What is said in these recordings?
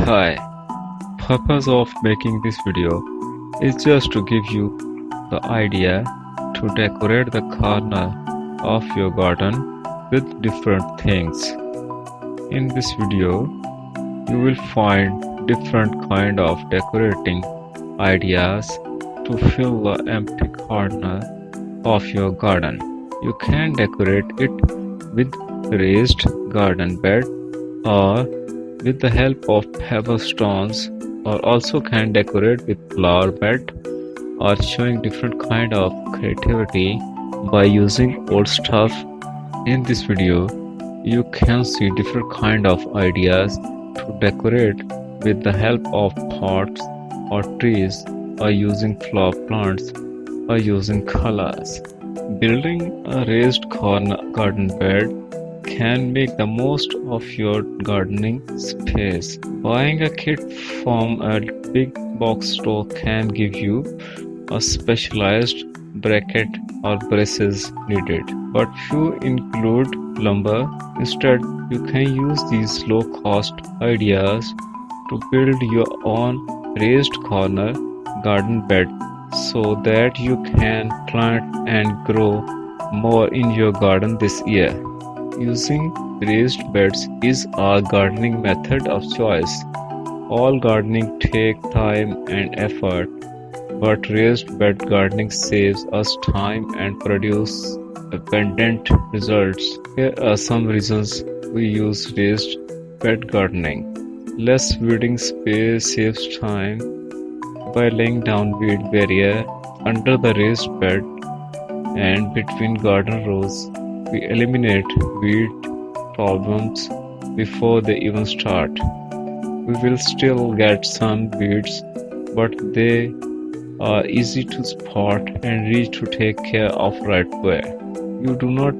Hi, purpose of making this video is just to give you the idea to decorate the corner of your garden with different things. In this video, you will find different kind of decorating ideas to fill the empty corner of your garden. You can decorate it with raised garden bed or with the help of pebble stones, or also can decorate with flower bed, or showing different kind of creativity by using old stuff. In this video you can see different kind of ideas to decorate with the help of pots or trees, or using flower plants, or using colors. Building a raised corner garden bed can make the most of your gardening space. Buying a kit from a big box store can give you a specialized bracket or braces needed, but few include lumber. Instead, you can use these low-cost ideas to build your own raised corner garden bed so that you can plant and grow more in your garden this year. Using raised beds is a gardening method of choice. All gardening takes time and effort, but raised bed gardening saves us time and produces abundant results. Here are some reasons we use raised bed gardening. Less weeding space saves time. By laying down weed barrier under the raised bed and between garden rows, we eliminate weed problems before they even start. We will still get some weeds, but they are easy to spot and easy to take care of right away. You do not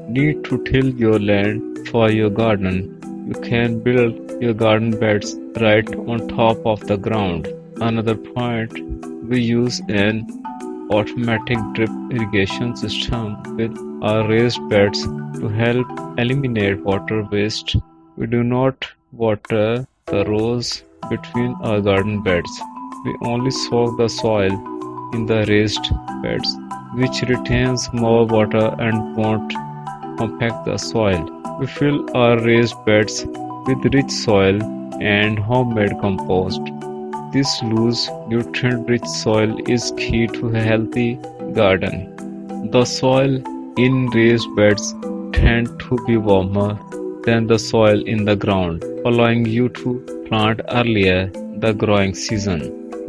need to till your land for your garden. You can build your garden beds right on top of the ground. Another point, we use an automatic drip irrigation system with our raised beds to help eliminate water waste. We do not water the rows between our garden beds. We only soak the soil in the raised beds, which retains more water and won't compact the soil. We fill our raised beds with rich soil and homemade compost. This loose, nutrient-rich soil is key to a healthy garden. The soil in raised beds tends to be warmer than the soil in the ground, allowing you to plant earlier the growing season.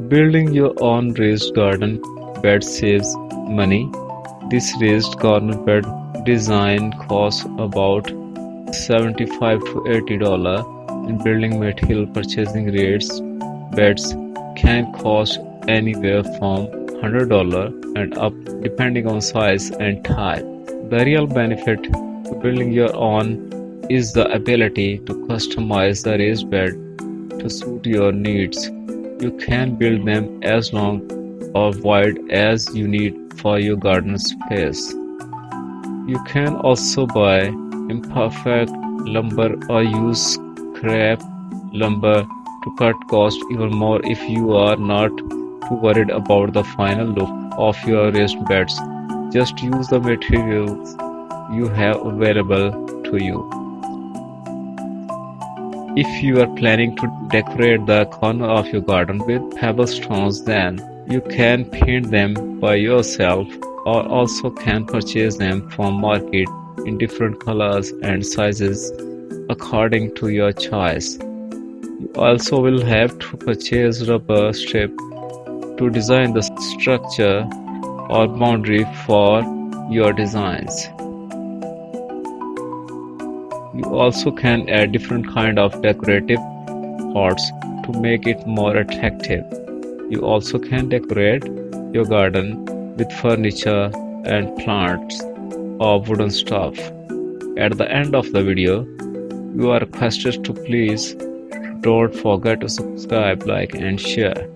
Building your own raised garden bed saves money. This raised garden bed design costs about $75 to $80 in building material. Purchasing raised beds can cost anywhere from $100 and up depending on size and type. The real benefit to building your own is the ability to customize the raised bed to suit your needs. You can build them as long or wide as you need for your garden space. You can also buy imperfect lumber or use scrap lumber to cut cost even more if you are not too worried about the final look of your raised beds. Just use the materials you have available to you. If you are planning to decorate the corner of your garden with pebble stones, then you can paint them by yourself, or also can purchase them from market in different colors and sizes according to your choice. You also will have to purchase rubber strip to design the structure or boundary for your designs. You also can add different kind of decorative pots to make it more attractive. You also can decorate your garden with furniture and plants or wooden stuff. At the end of the video, you are requested to please don't forget to subscribe, like and share.